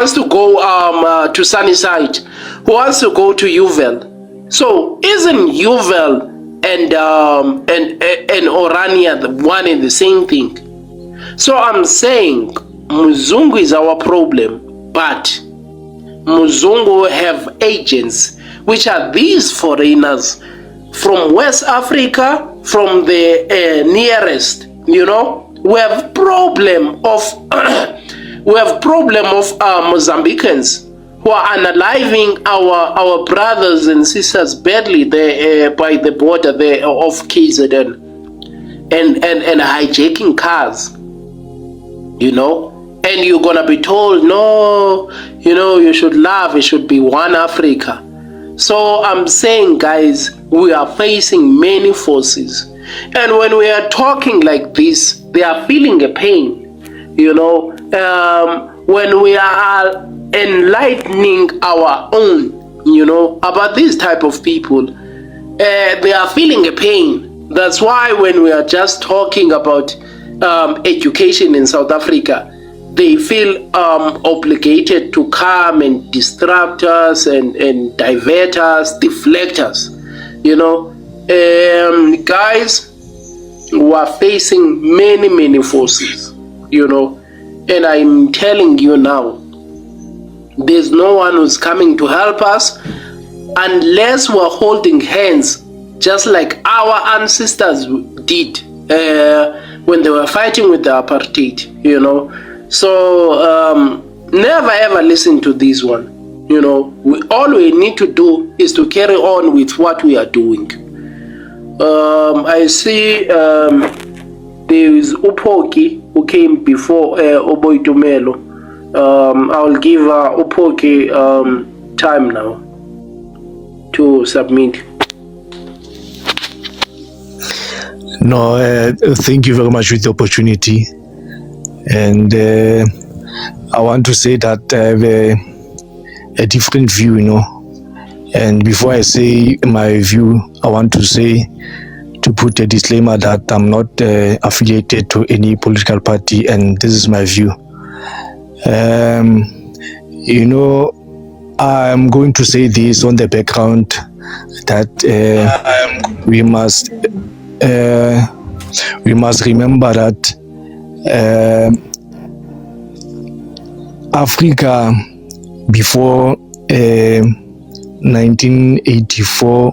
wants to go to Sunnyside, who wants to go to Uval. So isn't Uval and Orania the one and the same thing? So I'm saying Muzungu is our problem, but Muzungu have agents, which are these foreigners from West Africa, from the nearest. You know, we have problem of Mozambicans who are unaliving our brothers and sisters badly there by the border there of KZN and hijacking cars, you know, and you're gonna be told, no, you know, you should love, it should be one Africa. So I'm saying, guys, we are facing many forces, and when we are talking like this, they are feeling a pain, you know. When we are enlightening our own, you know, about these type of people, they are feeling a pain. That's why when we are just talking about education in South Africa, they feel obligated to come and distract us and divert us, deflect us, you know. Guys, we are facing many forces, you know, and I'm telling you now, there's no one who's coming to help us unless we're holding hands, just like our ancestors did when they were fighting with the apartheid, you know. So never ever listen to this one, you know. All we need to do is to carry on with what we are doing. I see there is Upoki who came before Oboitumelo. I'll give Upoki time now to submit. No, thank you very much for the opportunity. And I want to say that I have a different view, you know. And before I say my view, I want to put a disclaimer that I'm not affiliated to any political party, and this is my view. You know, I'm going to say this on the background that we must remember that Africa before 1984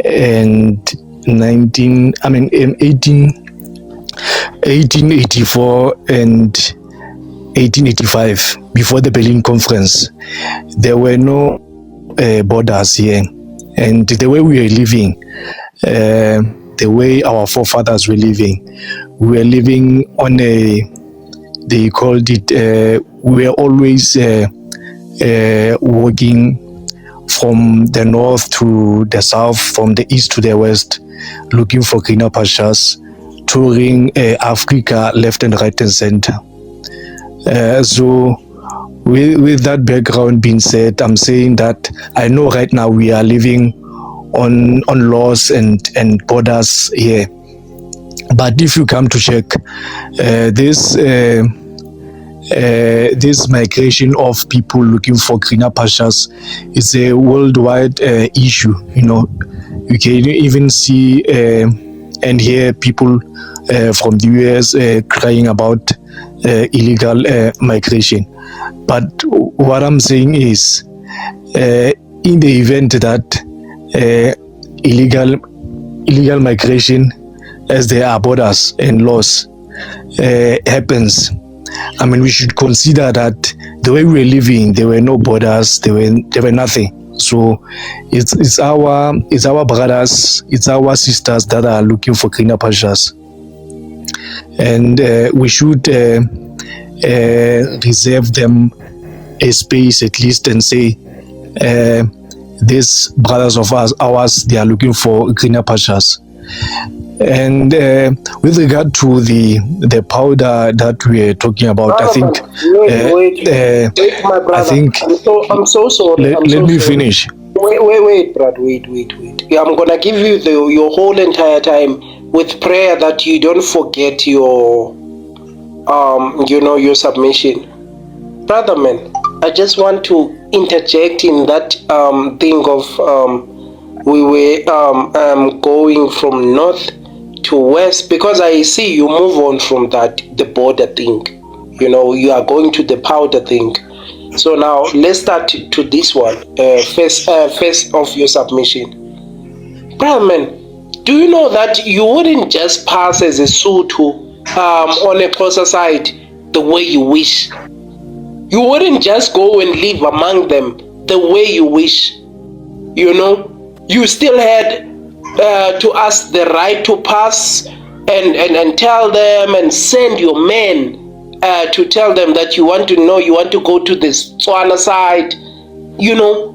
and 1884 and 1885, before the Berlin Conference, there were no borders here, and the way we were living, the way our forefathers were living, we were living on they called it, we were always walking from the north to the south, from the east to the west, looking for greener pastures, touring Africa left and right and center. So with that background being said, I'm saying that I know right now we are living on laws and borders here. But if you come to check, this migration of people looking for greener pastures is a worldwide issue. You know, you can even see and hear people from the US crying about illegal migration. But what I'm saying is, in the event that illegal migration, as there are borders and laws, happens, I mean, we should consider that the way we were living, there were no borders, there were nothing. So it's our brothers, it's our sisters that are looking for greener pastures, and we should reserve them a space at least and say, these brothers of ours, they are looking for greener pastures. And with regard to the powder that we are talking about, I think wait, my brother. I think I'm so sorry. Let me finish. Wait, Brad. Wait. I'm gonna give you your whole entire time with prayer that you don't forget your your submission, brother man. I just want to interject in that thing of we were going from north to west, because I see you move on from that, the border thing. You know, you are going to the powder thing. So now let's start to this one. First of your submission. Brahman, do you know that you wouldn't just pass as a Sotho on a closer side the way you wish? You wouldn't just go and live among them the way you wish. You know, you still had to ask the right to pass and tell them and send your men to tell them that you want to go to the Tswana side. You know,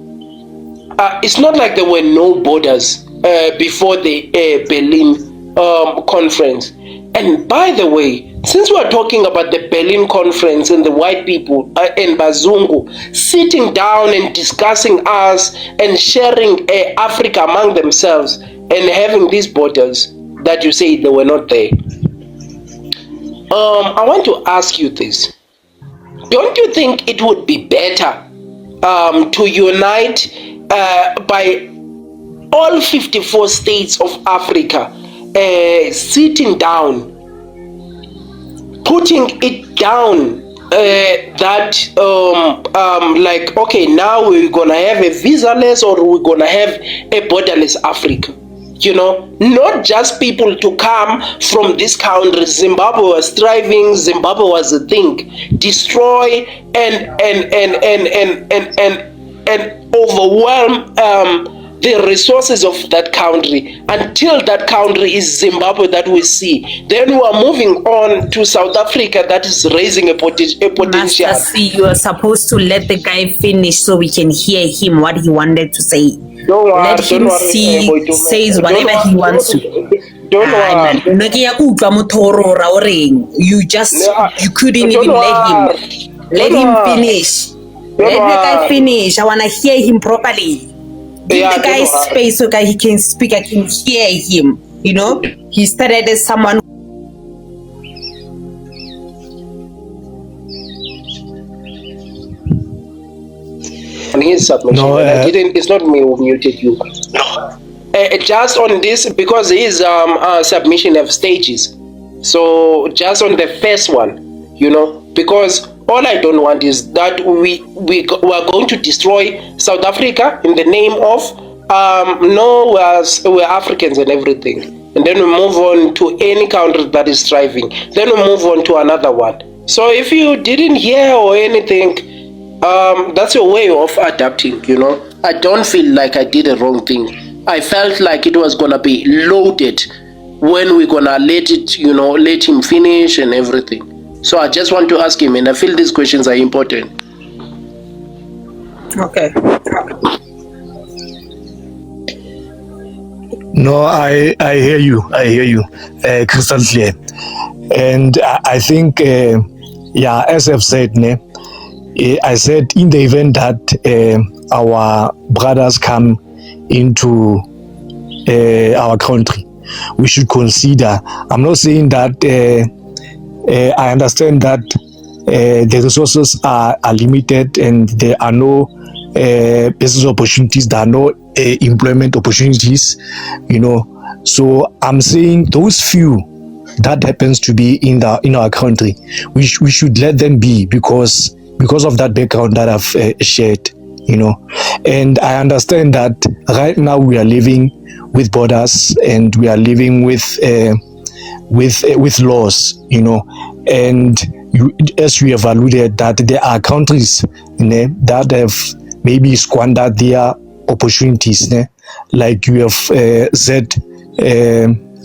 it's not like there were no borders before the Berlin conference. And by the way, since we're talking about the Berlin conference and the white people in Bazungu sitting down and discussing us and sharing Africa among themselves and having these borders that you say they were not there, I want to ask you this. Don't you think it would be better to unite by all 54 states of Africa sitting down, putting it down that like, okay, now we're gonna have a visa-less or we're gonna have a borderless Africa? You know, not just people to come from this country. Zimbabwe was thriving, Zimbabwe was a thing. Destroy and overwhelm the resources of that country until that country is Zimbabwe that we see. Then we are moving on to South Africa that is raising a potential. Master C, you are supposed to let the guy finish so we can hear him what he wanted to say. Let him says whatever he wants to. Don't worry. You couldn't even let him finish. Let the guy finish. I wanna hear him properly. Give the guy space so that he can speak. I can hear him. You know, he started as someone. On his submission, no, I didn't. It's not me who muted you. No. Just on this, because his submission have stages. So just on the first one, you know, because all I don't want is that we are going to destroy South Africa in the name of we're Africans and everything, and then we move on to any country that is thriving. Then we move on to another one. So if you didn't hear or anything, that's your way of adapting. You know, I don't feel like I did a wrong thing. I felt like it was gonna be loaded when we're gonna let him finish and everything. So I just want to ask him, and I feel these questions are important. Okay. No, I hear you. I hear you crystal clear. And I think, as I've said, I said in the event that our brothers come into our country, we should consider. I'm not saying that I understand that the resources are limited and there are no business opportunities, there are no employment opportunities, you know. So I'm saying those few that happens to be in our country, we should let them be because of that background that I've shared, you know. And I understand that right now we are living with borders and we are living with laws, you know. And as we have alluded, that there are countries that have maybe squandered their opportunities, like you have said,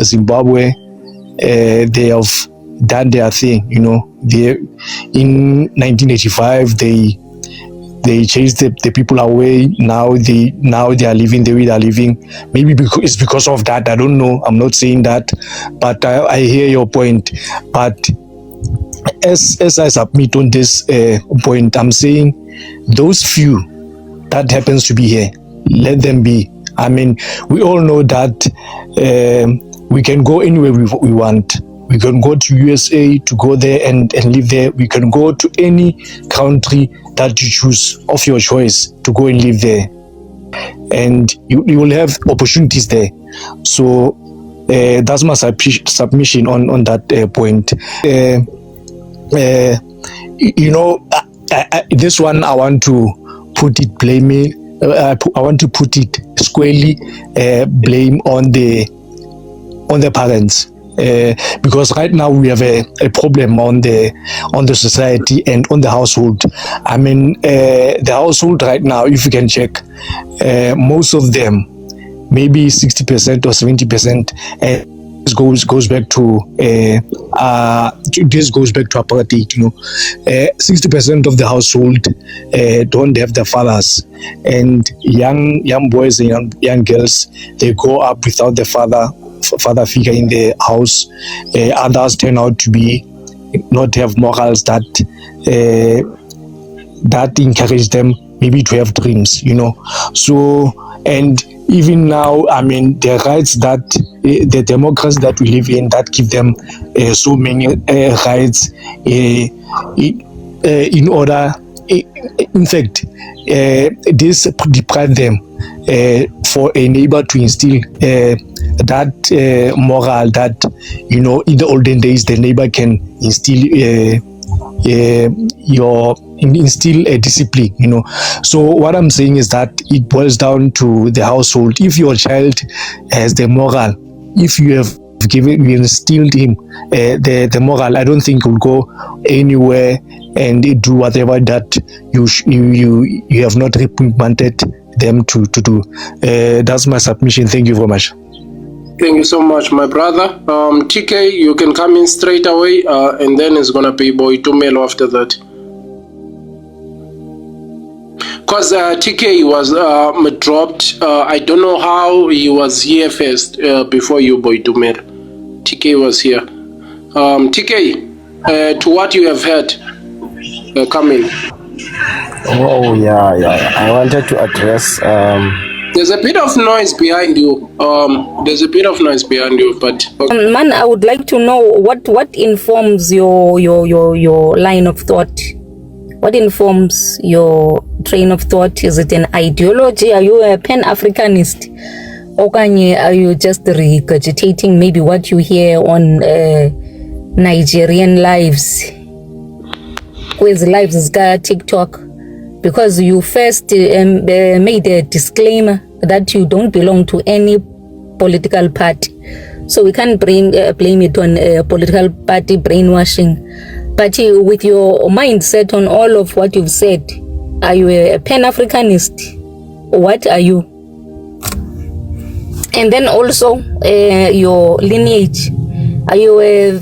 Zimbabwe, they have done their thing, you know. In 1985 they chased the people away. Now they are living the way they are living. Maybe it's because of that. I don't know. I'm not saying that, but I hear your point. But as I submit on this point, I'm saying those few that happens to be here, let them be. I mean, we all know that we can go anywhere we want. We can go to USA to go there and live there. We can go to any country that you choose of your choice to go and live there. And you will have opportunities there. So that's my submission on that point. This one I want to put it I want to put it squarely, blame on the parents, because right now we have a problem on the society and on the household. I mean, the household right now, if you can check, most of them, maybe 60% or 70%, this goes back to apartheid. 60% of the household don't have their fathers, and young boys and young girls, they grow up without the father figure in the house. Others turn out to be not have morals that encourage them maybe to have dreams. So, and even now, I mean, the rights that the democracy that we live in, that give them so many rights in order, in fact, this deprive them for a neighbor to instill that moral that, in the olden days, the neighbor can instill instill a discipline. So what I'm saying is that it boils down to the household. If your child has the moral, if you have instilled him the moral, I don't think he'll go anywhere and do whatever that you have not reprimanded them to do. That's my submission. Thank you very much. Thank you so much, my brother. TK, you can come in straight away, and then it's gonna be Boy Tumelo after that. Because TK was dropped. I don't know how he was here first before you, Boy Tumelo. TK was here. TK, to what you have heard, come in. Oh, yeah. I wanted to address... There's a bit of noise behind you. But okay. Man, I would like to know what informs your line of thought. What informs your train of thought? Is it an ideology? Are you a Pan-Africanist? Or are you just regurgitating maybe what you hear on Nigerian lives? Quiz lives is TikTok? Because you first made a disclaimer that you don't belong to any political party. So we can't blame it on political party brainwashing. But with your mindset on all of what you've said, are you a Pan-Africanist? What are you? And then also your lineage. Are you a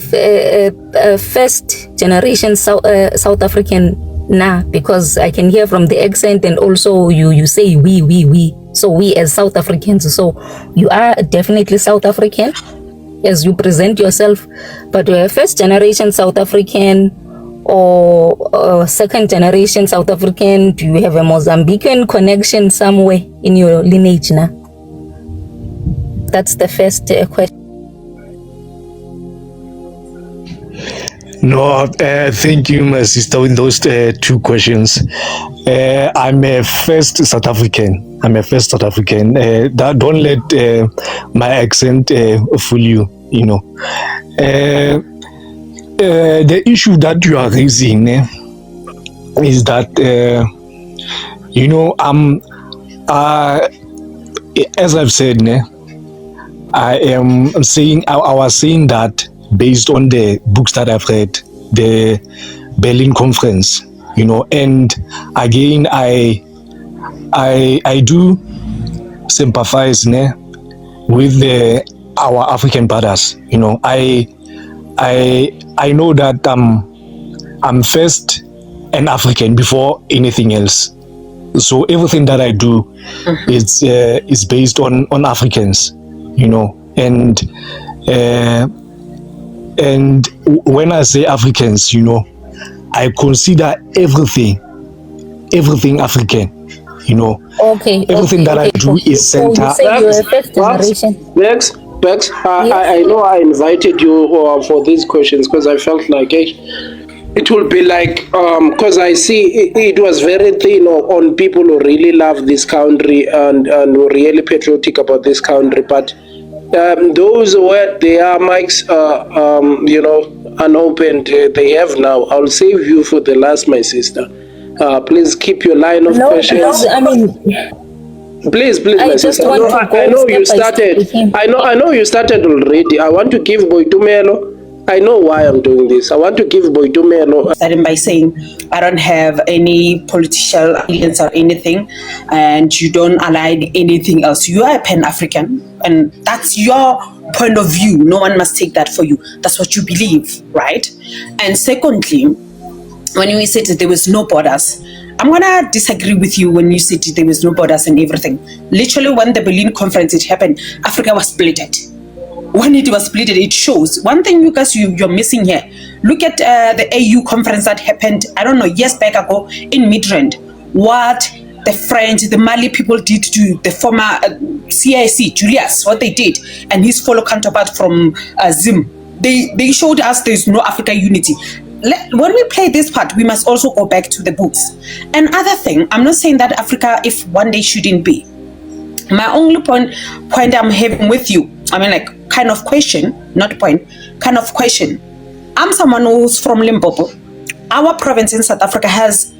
first generation South African? Nah, because I can hear from the accent, and also you say we. So we as South Africans, so you are definitely South African as you present yourself, but you're a first generation South African or second generation South African. Do you have a Mozambican connection somewhere in your lineage now? That's the first question. No, thank you, my sister, with those two questions. I'm a first South African. Don't let my accent fool you, The issue that you are raising is that, as I've said, I was saying that based on the books that I've read, the Berlin Conference, and again, I do sympathize with our African brothers. I know that I'm first an African before anything else. So everything that I do is based on Africans, and when I say Africans, I consider everything African, Okay. Everything that I do is center. So you say you're a first generation. Bex, Yes. I know I invited you for these questions because I felt like it will be like, because I see it was very thin on people who really love this country and who really patriotic about this country. But those where their mics, unopened, they have now. I'll save you for the last, my sister. Please keep your line of No, questions. I mean, Please, I my just sister. want to go I know you step by step started. with him. I know you started already. I want to give Boitumelo. I know why I'm doing this. I want to give Boitumelo. Starting by saying, I don't have any political allegiance or anything, and you don't align anything else. You are a Pan-African, and that's your point of view. No one must take that for you. That's what you believe, right? And secondly, when you said that there was no borders, I'm gonna disagree with you when you said there was no borders and everything. Literally, when the Berlin conference it happened, Africa was splitted. When it was splitted, it shows one thing you guys you're missing here. Look at the AU conference that happened, I don't know, years back ago in Midrand. What the French, the Mali people did to the former CIC, Julius, what they did, and his fellow counterpart from Zim. They showed us there's no Africa unity. When we play this part, we must also go back to the books. Another thing, I'm not saying that Africa, if one day shouldn't be. My only point I'm having with you, I mean, like, kind of question, not point, kind of question. I'm someone who's from Limpopo. Our province in South Africa has,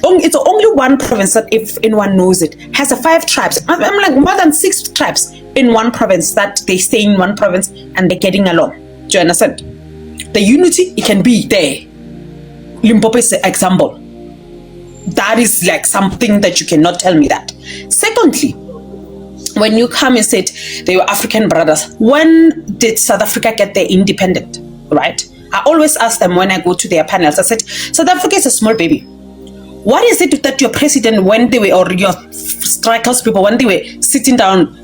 it's only one province that, if anyone knows it, has 5 tribes. I'm like more than 6 tribes in one province that they stay in one province and they're getting along. Do you understand? The unity, it can be there. Limpopo is an example. That is like something that you cannot tell me that. Secondly, when you come and said they were African brothers, when did South Africa get their independent, right? I always ask them when I go to their panels, I said, South Africa is a small baby. What is it that your president, when they were, or your strikers people, when they were sitting down,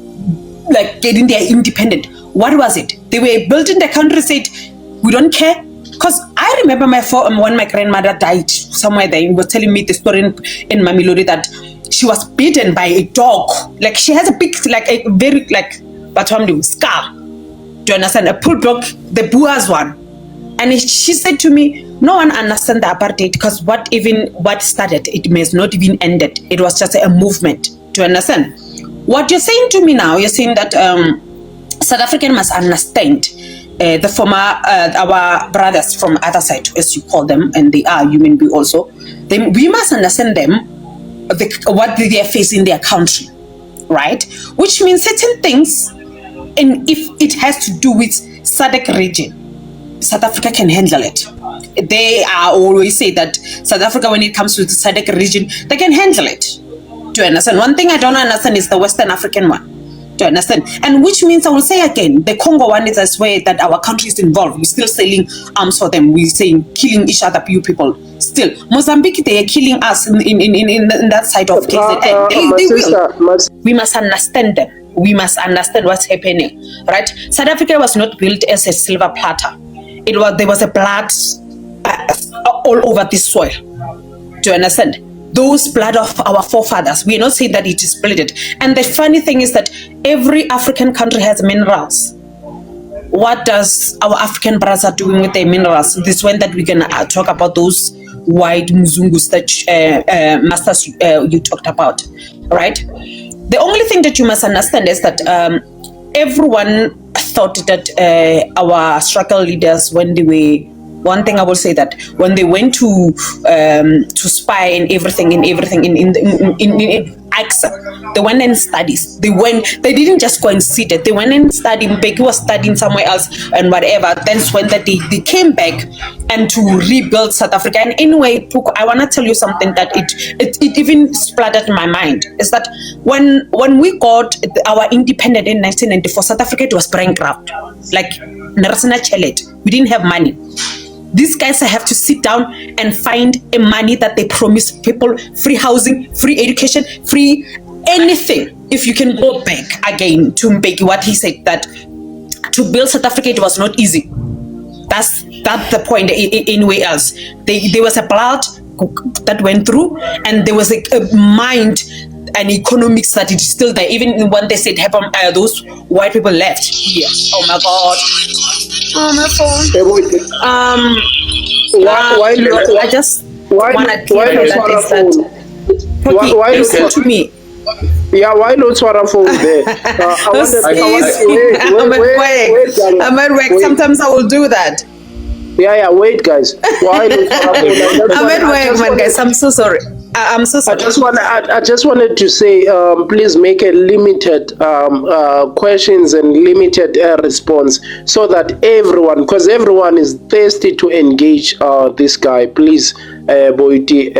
like getting their independent, what was it? They were building the country, said, we don't care. Because I remember when my grandmother died somewhere there, he was telling me the story in Mamelodi that she was bitten by a dog. Like she has a big, like a very, like, scar. Do you understand? A bulldog, the Boer's one. And she said to me, no one understands the apartheid because what started, it may not even ended. It was just a movement. Do you understand? What you're saying to me now, you're saying that South African must understand the former, our brothers from other side, as you call them, and they are human beings also. We must understand them, what they are facing in their country, right? Which means certain things, and if it has to do with SADC region, South Africa can handle it. They are always say that South Africa, when it comes to the SADC region, they can handle it. Do you understand? One thing I don't understand is the Western African one. Do you understand? And which means, I will say again, the Congo one is as way that our country is involved. We're still selling arms for them. We're saying killing each other, you people. Still, Mozambique, they are killing us in that side of KZN. They will. We must understand them. We must understand what's happening, right? South Africa was not built as a silver platter. There was a blood all over this soil. Do you understand? Those blood of our forefathers. We are not saying that it is splitted. And the funny thing is that every African country has minerals. What does our African brothers are doing with their minerals? This one that we're gonna talk about, those white mzungus that masters you talked about, right? The only thing that you must understand is that everyone thought that our struggle leaders, when they were, one thing I will say that when they went to spy and everything in AXA, they went and studies. They didn't just go and sit it. They went and studied. Becky was studying somewhere else and whatever. That's when they came back and to rebuild South Africa. And anyway, I want to tell you something that it even splattered in my mind. Is that when we got our independence in 1994, South Africa, it was bankrupt. Like Narasana Chelet. We didn't have money. These guys have to sit down and find a money that they promise people, free housing, free education, free anything. If you can go back again to Mbeki, what he said, that to build South Africa, it was not easy. That's the point. Anywhere else, there was a blood that went through, and there was a mind an economics that is still there. Even when they said those white people left here. Oh my God. Oh my phone. I just wanna clear that listen to me. Yeah, why not Swara phone there? I'm at work. Sometimes I will do that. Yeah, wait, guys. Why not I'm at work, man, guys. I'm so sorry. I'm so sorry. I just wanted to say, please make a limited questions and limited response so that everyone, because everyone is thirsty to engage this guy. Please, Boiti.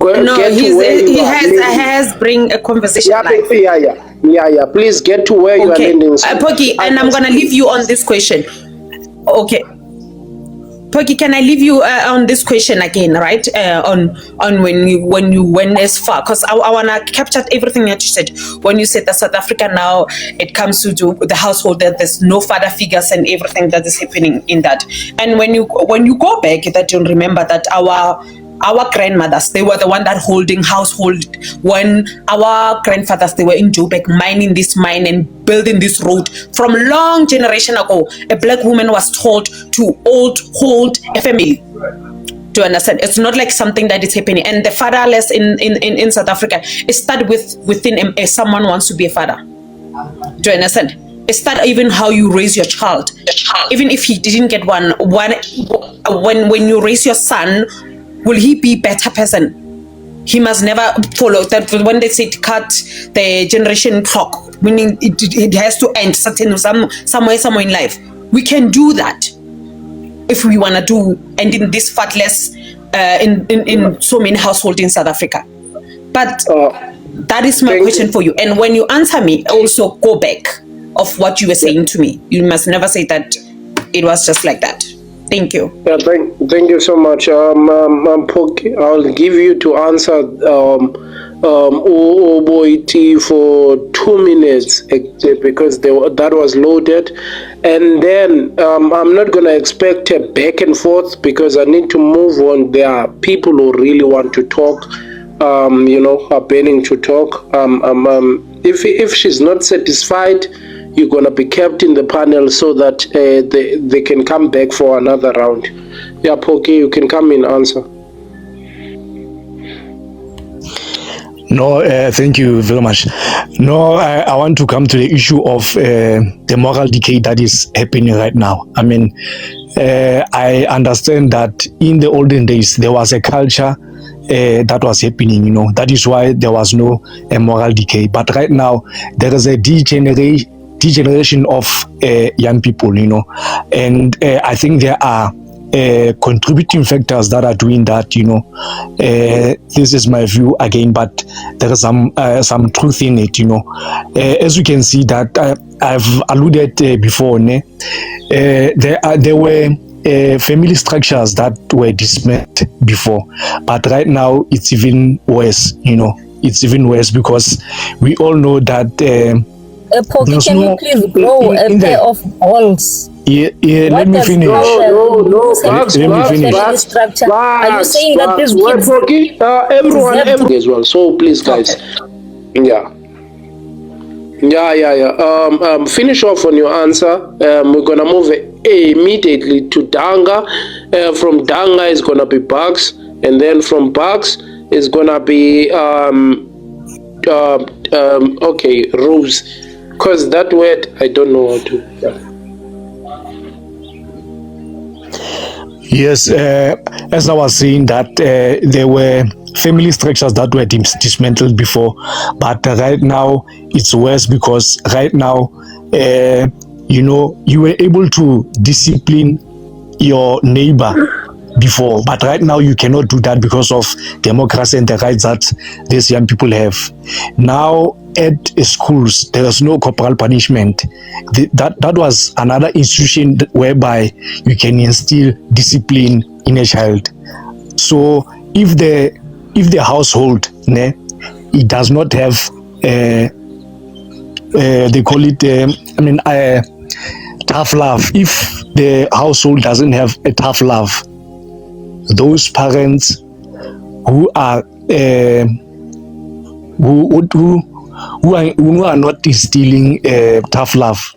No, he has bring a conversation. Yeah. Please get to where you are ending. Poki, and I'm gonna leave you on this question. Okay, Poki, can I leave you on this question again, right? On when you went as far, because I wanna capture everything that you said. When you said that South Africa now it comes to do the household, that there's no father figures and everything that is happening in that. And when you go back, that you remember that our grandmothers, they were the one that holding household. When our grandfathers, they were in Joburg mining this mine and building this road. From long generation ago, a black woman was told to hold a family. Do you understand? It's not like something that is happening. And the fatherless in South Africa, it started within someone wants to be a father. Do you understand? It started even how you raise your child. Even if he didn't get one when you raise your son, will he be better person? He must never follow that. When they say cut the generation clock, meaning it has to end somewhere in life. We can do that if we want to do, and in this fatless in so many households in South Africa. But that is my question for you. And when you answer me, also go back of what you were saying to me. You must never say that it was just like that. Thank you. Yeah, thank you so much. I'll give you to answer Oboiti for 2 minutes because that was loaded, and then I'm not gonna expect a back and forth because I need to move on. There are people who really want to talk, are burning to talk. If she's not satisfied, you're going to be kept in the panel so that they can come back for another round. Yeah, Poki, you can come in answer. No, thank you very much. No, I want to come to the issue of the moral decay that is happening right now. I mean, I understand that in the olden days, there was a culture that was happening, that is why there was no moral decay. But right now, there is a degeneration of young people, and I think there are contributing factors that are doing that, this is my view again, but there is some truth in it, as you can see that I've alluded before, there were family structures that were dismantled before, but right now it's even worse, it's even worse because we all know that Poki, can you please grow a pair of balls? Let me finish. No, let me finish. Are you saying that these kids... everyone as well, so please guys. Yeah. Finish off on your answer. We're gonna move immediately to Danga. From Danga is gonna be Bugs, and then from Bugs is gonna be Rose, because that word I don't know how to. Yes, as I was saying that there were family structures that were dismantled before, but right now it's worse because right now, you were able to discipline your neighbor before, but right now you cannot do that because of democracy and the rights that these young people have. Now at schools there is no corporal punishment. That was another institution whereby you can instill discipline in a child. So if the household it does not have they call it tough love, if the household doesn't have a tough love, those parents who are who are not instilling tough love.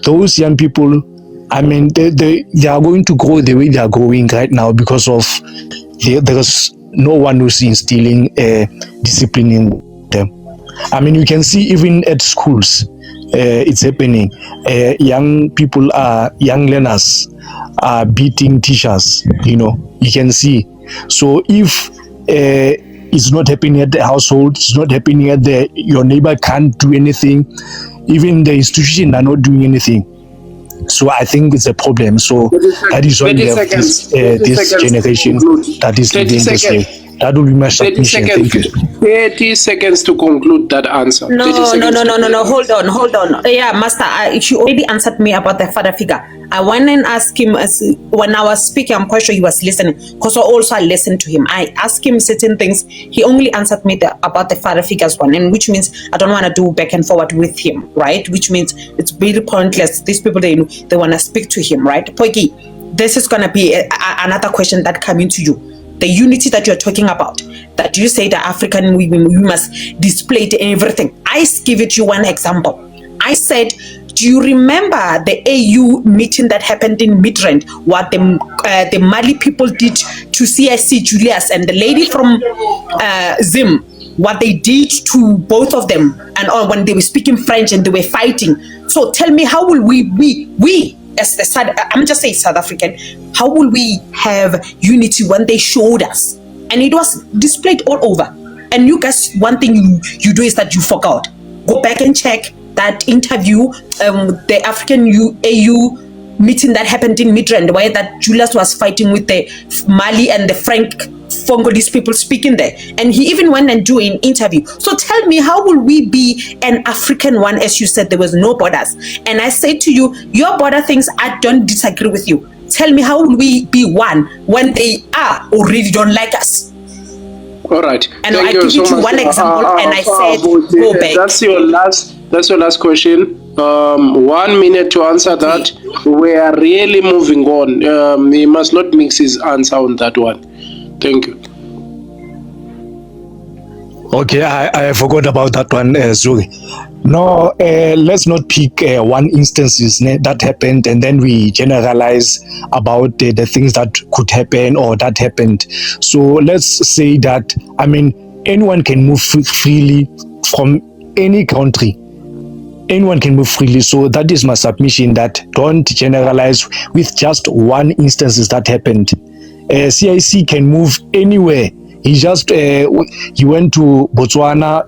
Those young people, I mean, they are going to grow the way they are growing right now because of there's no one who's instilling discipline in them. I mean, you can see even at schools, it's happening. Young learners are beating teachers, you can see. So if it's not happening at the household, it's not happening at your neighbor can't do anything, even the institution are not doing anything. So I think it's a problem. So that is why we have this generation that is living this way. That will be my submission. Thank you. 30 seconds to conclude that answer. No. Hold on. Yeah, Master, you already answered me about the father figure. I went and asked him, when I was speaking, I'm quite sure he was listening, because I listened to him. I asked him certain things. He only answered me about the father figures one, and which means I don't want to do back and forward with him, right? Which means it's really pointless. These people, they want to speak to him, right? Poiki, this is going to be another question that coming to you. The unity that you're talking about, that you say the African women, we must display everything. I give it you one example. I said, do you remember the AU meeting that happened in Midrand, what the Mali people did to CIC Julius and the lady from Zim, what they did to both of them, and when they were speaking French and they were fighting. So tell me, how will we as the I'm just saying South African, how will we have unity when they showed us? And it was displayed all over. And you guys, one thing you do is that you forgot. Go back and check that interview, the African AU meeting that happened in Midrand, where that Julius was fighting with the Mali and the Congolese people speaking there, and he even went and do an interview. So tell me, how will we be an African one? As you said, there was no borders, and I say to you, your border things, I don't disagree with you. Tell me, how will we be one when they are already don't like us? All right. And I give you one example, and I said, go back. That's your last question. 1 minute to answer that. We are really moving on. He must not mix his answer on that one. Thank you. Okay, I forgot about that one, Zuri. No, let's not pick one instances that happened and then we generalize about the things that could happen or that happened. So let's say that, I mean, anyone can move freely from any country. Anyone can move freely. So that is my submission, that don't generalize with just one instances that happened. CIC can move anywhere. He just he went to Botswana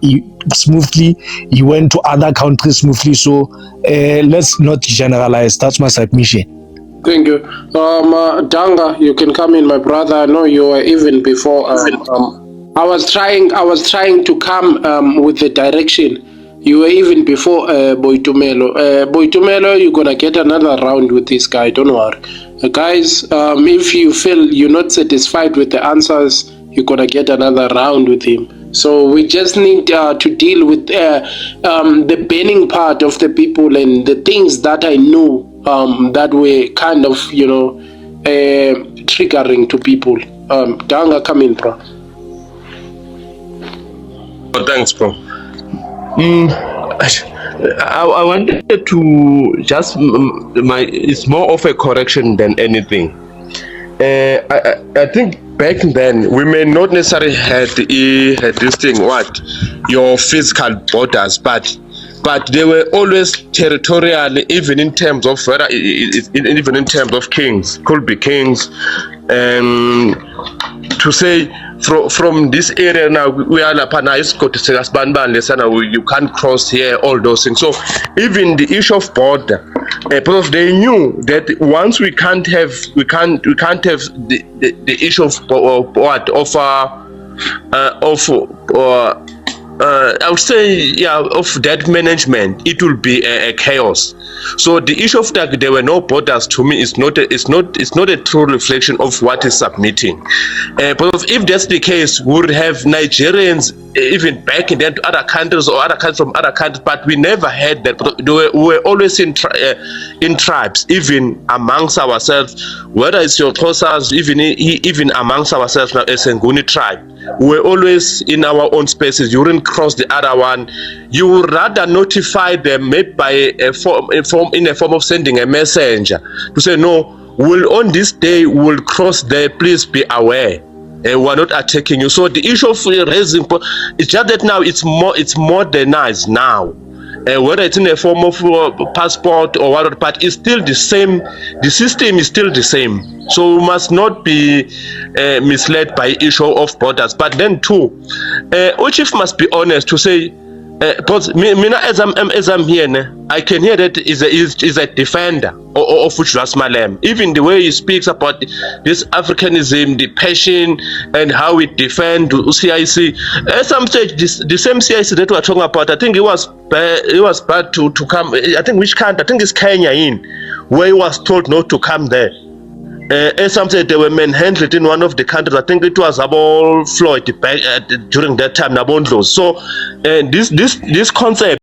smoothly. He went to other countries smoothly. So let's not generalize. That's my submission. Thank you. Danga, you can come in, my brother. I know you were even before. I was trying to come with the direction. You were even before Boitumelo. Boitumelo, you're gonna get another round with this guy. Don't worry. Guys, if you feel you're not satisfied with the answers, you're gonna get another round with him. So we just need to deal with the burning part of the people and the things that I know that were kind of, triggering to people. Danga, come in, bro. Oh, thanks, bro. I wanted to just it's more of a correction than anything. I think back then we may not necessarily had this thing, your physical borders, but they were always territorial, even in terms of even in terms of kings, could be kings, to say from this area now we are you can't cross here, all those things. So even the issue of border, because they knew that once we can't have the issue I would say, of that management, it will be a chaos. So the issue of that there were no borders, to me, is not a true reflection of what is submitting. But if that's the case, we would have Nigerians even back in to other countries or other countries from other countries, but we never had that. We were always in tribes, even amongst ourselves, whether it's your Xhosas, even amongst ourselves now as a Nguni tribe. we're always in our own spaces. You wouldn't cross the other one. You would rather notify them maybe by in a form of sending a messenger to say, no, on this day we'll cross there, please be aware. We're not attacking you. So the issue of raising, it's just that now it's modernized now. Whether it's in a form of passport or whatever, but it's still the same. The system is still the same. So we must not be misled by issue of borders. But then too, Chief must be honest to say, because me as I'm here, I can hear that is a defender of Ras Malem. Even the way he speaks about this Africanism, the passion, and how we defend CIC. At some stage, the same CIC that we're talking about, I think it was bad to come. I think which country? I think it's Kenya, where he was told not to come there. At some stage, they were manhandled in one of the countries. I think it was about Floyd during that time, Nabondlos. So this concept